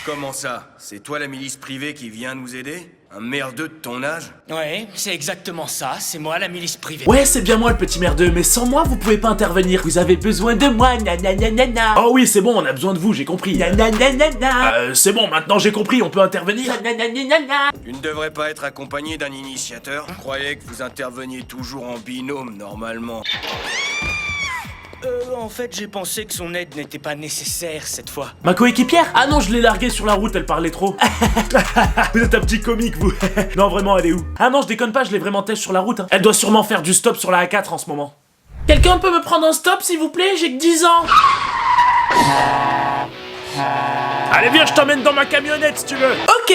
Comment ça? C'est toi la milice privée qui vient nous aider? Un merdeux de ton âge? Ouais, c'est exactement ça, c'est moi la milice privée. Ouais, c'est bien moi le petit merdeux, mais sans moi vous pouvez pas intervenir. Vous avez besoin de moi, nananana. Oh oui, c'est bon, on a besoin de vous, j'ai compris. Nananana. C'est bon, maintenant j'ai compris, on peut intervenir. Nananana. Tu ne devrais pas être accompagné d'un initiateur? Je croyais que vous interveniez toujours en binôme, normalement. En fait, j'ai pensé que son aide n'était pas nécessaire cette fois. Ma coéquipière? Ah non, je l'ai larguée sur la route, elle parlait trop. Vous êtes un petit comique, vous. Non, vraiment, elle est où? Ah non, je déconne pas, je l'ai vraiment têche sur la route. Hein. Elle doit sûrement faire du stop sur la A4 en ce moment. Quelqu'un peut me prendre un stop, s'il vous plaît? J'ai que 10 ans. Allez, viens, je t'emmène dans ma camionnette, si tu veux. Ok.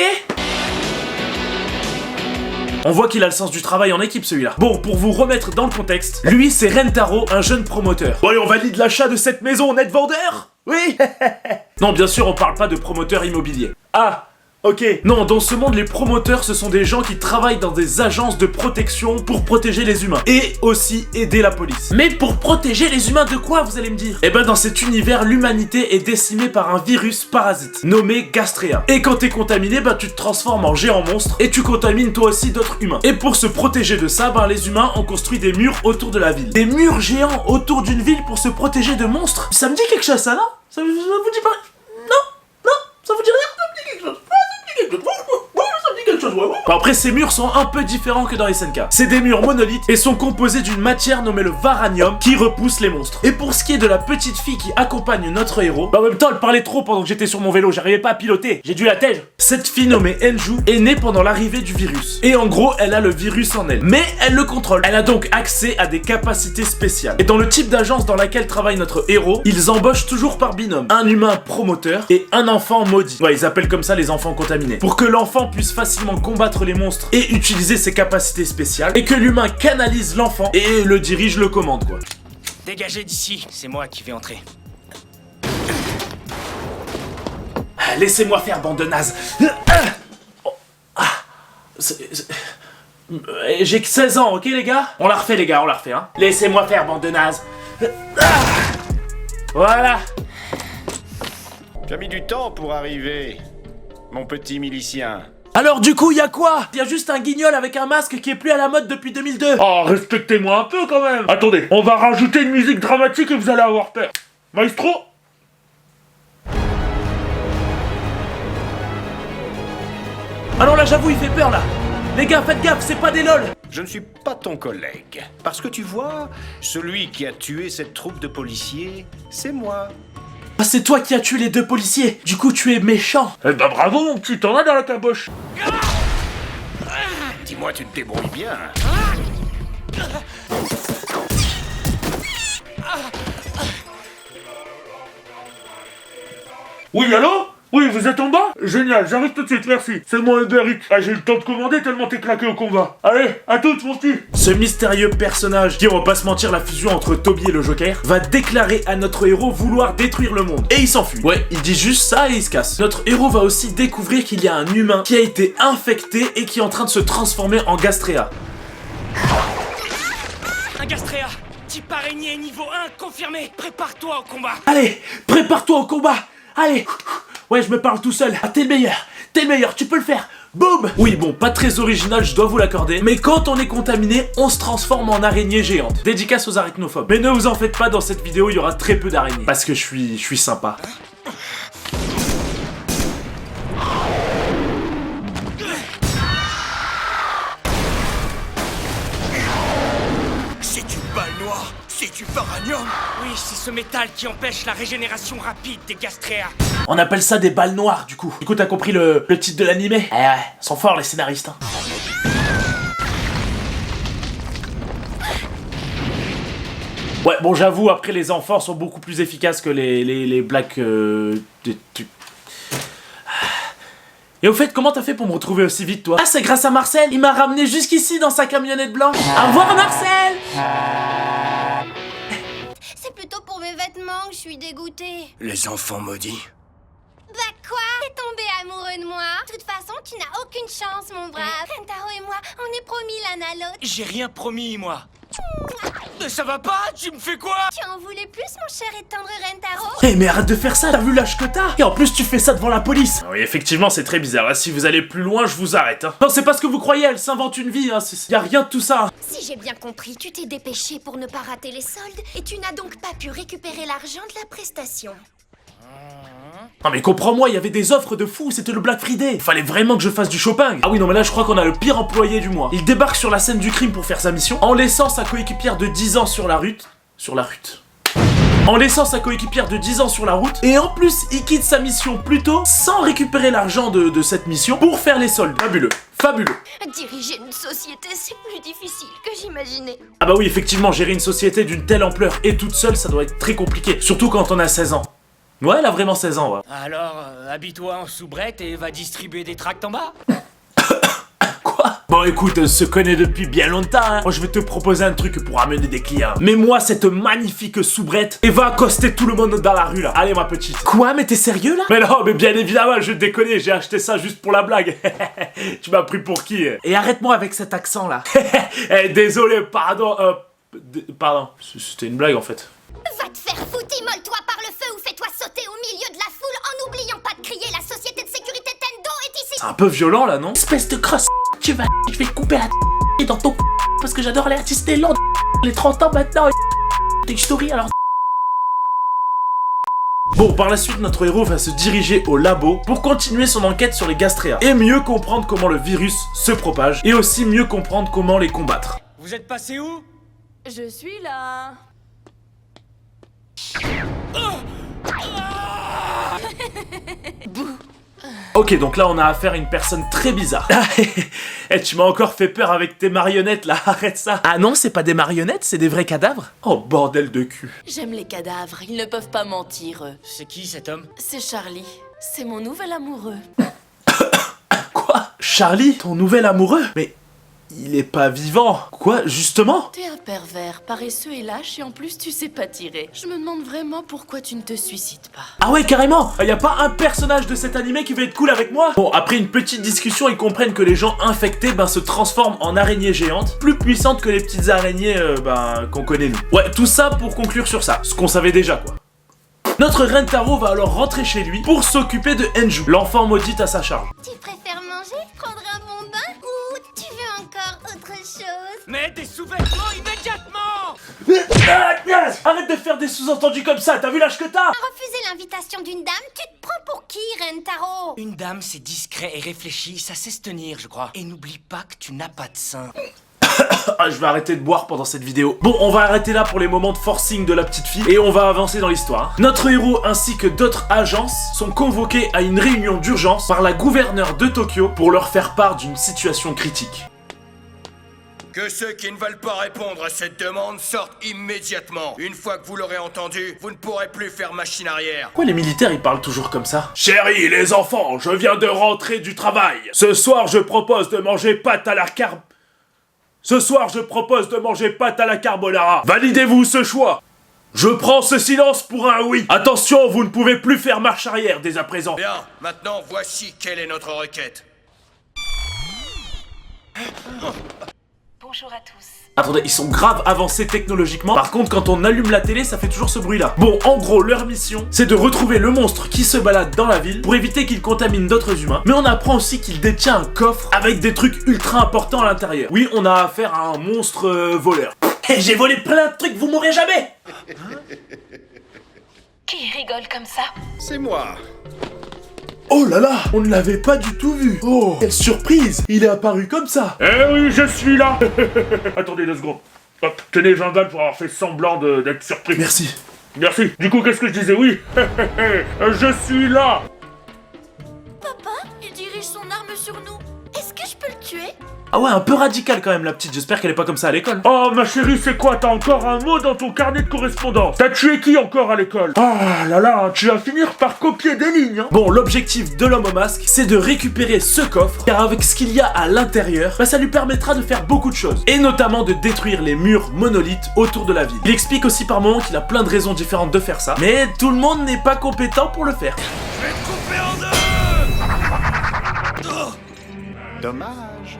On voit qu'il a le sens du travail en équipe, celui-là. Bon, pour vous remettre dans le contexte, lui, c'est Rentaro, un jeune promoteur. Bon, allez, on valide l'achat de cette maison, net vendeur? Oui. Non, bien sûr, on parle pas de promoteur immobilier. Ah, ok. Non, dans ce monde, les promoteurs, ce sont des gens qui travaillent dans des agences de protection pour protéger les humains. Et aussi aider la police. Mais pour protéger les humains de quoi, vous allez me dire? Eh ben, dans cet univers, l'humanité est décimée par un virus parasite, nommé Gastrea. Et quand t'es contaminé, bah tu te transformes en géant monstre et tu contamines toi aussi d'autres humains. Et pour se protéger de ça, bah les humains ont construit des murs autour de la ville. Des murs géants autour d'une ville pour se protéger de monstres? Ça me dit quelque chose, ça, non? Ça vous dit pas? Non, ça vous dit rien? Ça me dit quelque chose. Bon, après, ces murs sont un peu différents que dans SNK. C'est des murs monolithes et sont composés d'une matière nommée le varanium qui repousse les monstres. Et pour ce qui est de la petite fille qui accompagne notre héros, bah en même temps elle parlait trop pendant que j'étais sur mon vélo, j'arrivais pas à piloter, j'ai dû la tège. Cette fille nommée Enju est née pendant l'arrivée du virus. Et en gros, elle a le virus en elle. Mais elle le contrôle. Elle a donc accès à des capacités spéciales. Et dans le type d'agence dans laquelle travaille notre héros, ils embauchent toujours par binôme. Un humain promoteur et un enfant maudit. Ouais, ils appellent comme ça les enfants contaminés. Pour que l'enfant puisse facilement combattre les monstres et utiliser ses capacités spéciales, et que l'humain canalise l'enfant et le dirige, le commande quoi. Dégagez d'ici, c'est moi qui vais entrer. Laissez-moi faire, bande de nazes. J'ai que 16 ans, ok les gars? On la refait les gars, on la refait hein. Laissez-moi faire, bande de nazes. Voilà. Tu as mis du temps pour arriver, mon petit milicien. Alors du coup, y'a quoi? Y'a juste un guignol avec un masque qui est plus à la mode depuis 2002. Oh, respectez-moi un peu quand même. Attendez, on va rajouter une musique dramatique et vous allez avoir peur. Maestro? Ah non, là j'avoue, il fait peur là. Les gars, faites gaffe, c'est pas des lol. Je ne suis pas ton collègue. Parce que tu vois, celui qui a tué cette troupe de policiers, c'est moi. Ah, c'est toi qui as tué les 2 policiers. Du coup, tu es méchant. Eh ben bravo mon petit, t'en as dans la caboche. Dis-moi, tu te débrouilles bien. Oui, allô? Oui, vous êtes en bas? Génial, j'arrive tout de suite, merci. C'est moi Uber Eats. Ah, j'ai eu le temps de commander tellement t'es claqué au combat. Allez, à toutes mon petit. Ce mystérieux personnage, qui on va pas se mentir, la fusion entre Toby et le Joker, va déclarer à notre héros vouloir détruire le monde. Et il s'enfuit. Ouais, il dit juste ça et il se casse. Notre héros va aussi découvrir qu'il y a un humain qui a été infecté et qui est en train de se transformer en Gastrea. Un Gastrea, type araignée niveau 1 confirmé. Prépare-toi au combat. Allez, prépare-toi au combat. Allez. Ouais, je me parle tout seul. Ah, t'es le meilleur, tu peux le faire. Boum. Oui, bon, pas très original, je dois vous l'accorder. Mais quand on est contaminé, on se transforme en araignée géante. Dédicace aux arachnophobes. Mais ne vous en faites pas, dans cette vidéo, il y aura très peu d'araignées. Parce que je suis sympa. C'est une balle noire. C'est du varanium. Oui, c'est ce métal qui empêche la régénération rapide des Gastrea. On appelle ça des balles noires, du coup. Du coup, t'as compris le titre de l'animé? Eh ouais, ils sont forts les scénaristes, hein. Ouais, bon, j'avoue, après, les enfants sont beaucoup plus efficaces que les blagues... Et au fait, comment t'as fait pour me retrouver aussi vite, toi? Ah, c'est grâce à Marcel. Il m'a ramené jusqu'ici dans sa camionnette blanche. Au revoir, Marcel. C'est plutôt pour mes vêtements que je suis dégoûtée. Les enfants maudits. Bah quoi? T'es tombé amoureux de moi? De toute façon, tu n'as aucune chance, mon brave. Kentaro et moi, on est promis l'un à l'autre. J'ai rien promis, moi. Mais ça va pas? Tu me fais quoi? Tu en voulais plus, mon cher et tendre Rentaro? Eh mais arrête de faire ça, t'as vu l'âge que t'as? Et en plus tu fais ça devant la police. Ah oui, effectivement c'est très bizarre, là si vous allez plus loin je vous arrête hein. Non c'est pas ce que vous croyez, elle s'invente une vie hein, y a rien de tout ça hein. Si j'ai bien compris, tu t'es dépêché pour ne pas rater les soldes et tu n'as donc pas pu récupérer l'argent de la prestation. Non mais comprends-moi, il y avait des offres de fou, c'était le Black Friday. Il fallait vraiment que je fasse du shopping. Ah oui non mais là je crois qu'on a le pire employé du mois. Il débarque sur la scène du crime pour faire sa mission, en laissant sa coéquipière de 10 ans sur la route. En laissant sa coéquipière de 10 ans sur la route, et en plus il quitte sa mission plus tôt, sans récupérer l'argent de cette mission, pour faire les soldes. Fabuleux. Fabuleux. Diriger une société, c'est plus difficile que j'imaginais. Ah bah oui effectivement, gérer une société d'une telle ampleur et toute seule, ça doit être très compliqué. Surtout quand on a 16 ans. Ouais, elle a vraiment 16 ans, ouais. Alors, habille-toi en soubrette et va distribuer des tracts en bas. Quoi? Bon écoute, on se connaît depuis bien longtemps, hein. Moi je vais te proposer un truc pour amener des clients. Mets-moi cette magnifique soubrette et va accoster tout le monde dans la rue là. Allez ma petite. Quoi? Mais t'es sérieux là? Mais non, mais bien évidemment, je déconne, j'ai acheté ça juste pour la blague. Tu m'as pris pour qui? Et arrête-moi avec cet accent là. Désolé, pardon, pardon. C'était une blague en fait. Va te faire foutre, immole-toi par le feu ou fais-toi sauter au milieu de la foule en n'oubliant pas de crier la société de sécurité Tendo est ici. C'est un peu violent là, non? Espèce de crosse, je vais couper la dans ton parce que j'adore les artistes lents. Les 30 ans maintenant, des stories alors. Bon, par la suite, notre héros va se diriger au labo pour continuer son enquête sur les gastréas et mieux comprendre comment le virus se propage et aussi mieux comprendre comment les combattre. Vous êtes passé où? Je suis là. Ok, donc là on a affaire à une personne très bizarre. Eh, tu m'as encore fait peur avec tes marionnettes là, arrête ça. Ah non, c'est pas des marionnettes, c'est des vrais cadavres? Oh bordel de cul. J'aime les cadavres, ils ne peuvent pas mentir, eux. C'est qui cet homme? C'est Charlie. C'est mon nouvel amoureux. Quoi? Charlie, ton nouvel amoureux? Mais il est pas vivant. Quoi, justement? T'es un pervers, paresseux et lâche, et en plus tu sais pas tirer. Je me demande vraiment pourquoi tu ne te suicides pas. Ah ouais, carrément. Y a pas un personnage de cet animé qui va être cool avec moi? Bon, après une petite discussion, ils comprennent que les gens infectés se transforment en araignées géantes, plus puissantes que les petites araignées qu'on connaît nous. Ouais, tout ça pour conclure sur ça, ce qu'on savait déjà quoi. Notre Rentaro va alors rentrer chez lui pour s'occuper de Enju, l'enfant maudite à sa charge. Tu préfères manger, prendre un bon bain ou tu veux encore autre chose? Mets des sous-vêtements immédiatement! Arrête de faire des sous-entendus comme ça, t'as vu l'âge que t'as? Refuser l'invitation d'une dame, tu te prends pour qui, Rentaro? Une dame, c'est discret et réfléchi, ça sait se tenir, je crois. Et n'oublie pas que tu n'as pas de sein. Ah, je vais arrêter de boire pendant cette vidéo. Bon, on va arrêter là pour les moments de forcing de la petite fille et on va avancer dans l'histoire. Notre héros ainsi que d'autres agences sont convoqués à une réunion d'urgence par la gouverneure de Tokyo pour leur faire part d'une situation critique. Que ceux qui ne veulent pas répondre à cette demande sortent immédiatement. Une fois que vous l'aurez entendu, vous ne pourrez plus faire machine arrière. Pourquoi les militaires ils parlent toujours comme ça? Chérie, les enfants, je viens de rentrer du travail. Ce soir, je propose de manger pâte à la carbonara. Validez-vous ce choix. Je prends ce silence pour un oui. Attention, vous ne pouvez plus faire marche arrière dès à présent. Bien, maintenant voici quelle est notre requête. Bonjour à tous. Attendez, ils sont grave avancés technologiquement. Par contre, quand on allume la télé, ça fait toujours ce bruit-là. Bon, en gros, leur mission, c'est de retrouver le monstre qui se balade dans la ville pour éviter qu'il contamine d'autres humains. Mais on apprend aussi qu'il détient un coffre avec des trucs ultra importants à l'intérieur. Oui, on a affaire à un monstre voleur. Et j'ai volé plein de trucs, vous mourrez jamais. Qui rigole comme ça? C'est moi. Oh là là, on ne l'avait pas du tout vu. Oh, quelle surprise, il est apparu comme ça. Eh oui, je suis là. Attendez 2 secondes. Hop, tenez Jean-Dan pour avoir fait semblant d'être surpris. Merci. Merci. Du coup, qu'est-ce que je disais? Oui, je suis là. Papa, il dirige son arme sur nous. Est-ce que je peux le tuer? Ah ouais, un peu radical quand même la petite, j'espère qu'elle est pas comme ça à l'école. Oh ma chérie, c'est quoi? T'as encore un mot dans ton carnet de correspondance? T'as tué qui encore à l'école? Ah là là, tu vas finir par copier des lignes hein. Bon, l'objectif de l'homme au masque, c'est de récupérer ce coffre, car avec ce qu'il y a à l'intérieur, ça lui permettra de faire beaucoup de choses. Et notamment de détruire les murs monolithes autour de la ville. Il explique aussi par moments qu'il a plein de raisons différentes de faire ça, mais tout le monde n'est pas compétent pour le faire. Je vais te couper en deux! Oh. Dommage.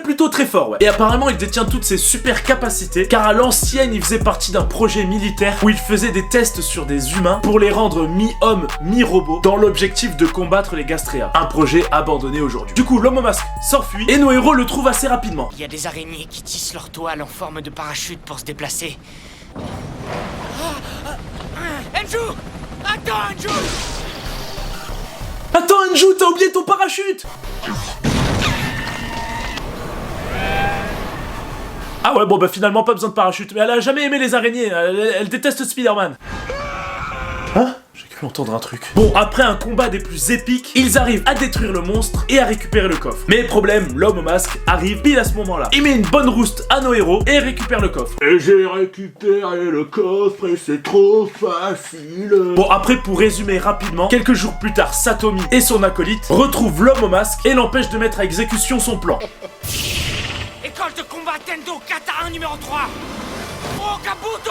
plutôt très fort, ouais. Et apparemment, il détient toutes ses super capacités, car à l'ancienne, il faisait partie d'un projet militaire où il faisait des tests sur des humains pour les rendre mi-hommes, mi-robots, dans l'objectif de combattre les Gastréas. Un projet abandonné aujourd'hui. Du coup, l'homme au masque s'enfuit et nos héros le trouvent assez rapidement. Il y a des araignées qui tissent leur toile en forme de parachute pour se déplacer. Enju! Attends, Enju! Attends, Enju, t'as oublié ton parachute! Ah ouais, bon bah finalement pas besoin de parachute. Mais elle a jamais aimé les araignées, elle déteste Spider-Man. Hein? J'ai cru entendre un truc. Bon, après un combat des plus épiques, ils arrivent à détruire le monstre et à récupérer le coffre. Mais problème, l'homme au masque arrive pile à ce moment-là. Il met une bonne rouste à nos héros et récupère le coffre. Et j'ai récupéré le coffre et c'est trop facile. Bon, après pour résumer rapidement, quelques jours plus tard, Satomi et son acolyte retrouvent l'homme au masque et l'empêchent de mettre à exécution son plan. École de combat Tendo, kata 1 numéro 3. Oh, Kabuto!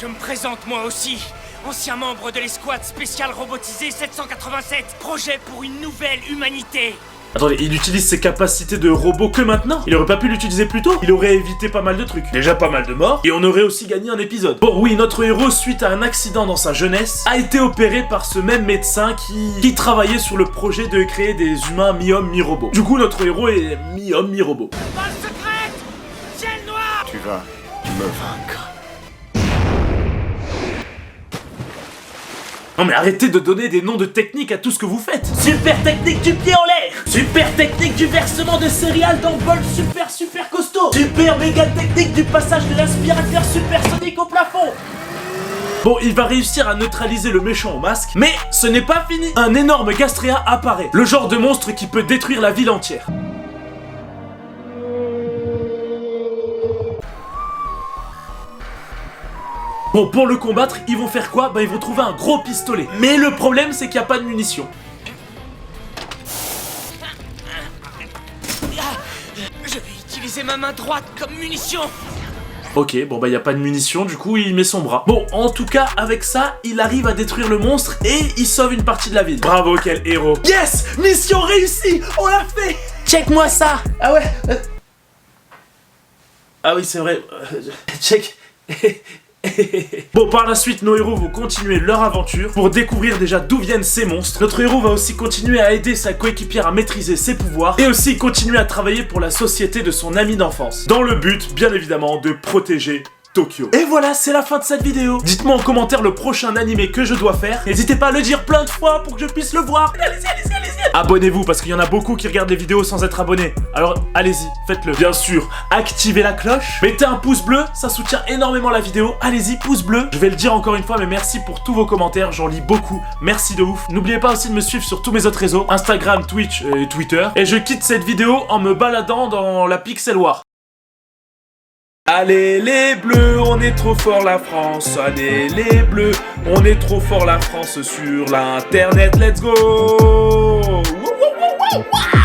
Je me présente moi aussi, ancien membre de l'escouade spéciale robotisée 787, projet pour une nouvelle humanité. Attendez, il utilise ses capacités de robot que maintenant? Il aurait pas pu l'utiliser plus tôt? Il aurait évité pas mal de trucs. Déjà pas mal de morts, et on aurait aussi gagné un épisode. Bon oui, notre héros, suite à un accident dans sa jeunesse, a été opéré par ce même médecin qui travaillait sur le projet de créer des humains mi-homme, mi-robot. Du coup, notre héros est mi-homme, mi-robot. Balle secrète! Ciel noir! Tu vas me vaincre. Non mais arrêtez de donner des noms de techniques à tout ce que vous faites. Super technique du pied en l'air. Super technique du versement de céréales dans le bol super costaud. Super méga technique du passage de l'aspirateur supersonique au plafond. Bon, il va réussir à neutraliser le méchant au masque, mais ce n'est pas fini. Un énorme Gastréa apparaît, le genre de monstre qui peut détruire la ville entière. Bon, pour le combattre, ils vont faire quoi? Bah, ils vont trouver un gros pistolet. Mais le problème, c'est qu'il n'y a pas de munitions. Je vais utiliser ma main droite comme munition. Ok, bon bah il n'y a pas de munitions, du coup il met son bras. Bon, en tout cas, avec ça, il arrive à détruire le monstre et il sauve une partie de la ville. Bravo, quel héros. Yes! Mission réussie! On l'a fait! Check-moi ça! Ah ouais? Ah oui, c'est vrai. Check. Bon, par la suite, nos héros vont continuer leur aventure pour découvrir déjà d'où viennent ces monstres. Notre héros va aussi continuer à aider sa coéquipière à maîtriser ses pouvoirs et aussi continuer à travailler pour la société de son ami d'enfance. Dans le but, bien évidemment, de protéger Tokyo. Et voilà, c'est la fin de cette vidéo. Dites-moi en commentaire le prochain animé que je dois faire. N'hésitez pas à le dire plein de fois pour que je puisse le voir. Allez-y. Abonnez-vous parce qu'il y en a beaucoup qui regardent les vidéos sans être abonnés. Alors allez-y, faites-le. Bien sûr, activez la cloche. Mettez un pouce bleu, ça soutient énormément la vidéo. Allez-y, pouce bleu. Je vais le dire encore une fois, mais merci pour tous vos commentaires. J'en lis beaucoup. Merci de ouf. N'oubliez pas aussi de me suivre sur tous mes autres réseaux. Instagram, Twitch et Twitter. Et je quitte cette vidéo en me baladant dans la Pixel War. Allez les bleus, on est trop fort la France. Allez les bleus, on est trop fort la France sur l'internet. Let's go. Wouh, wouh, wouh, wouh.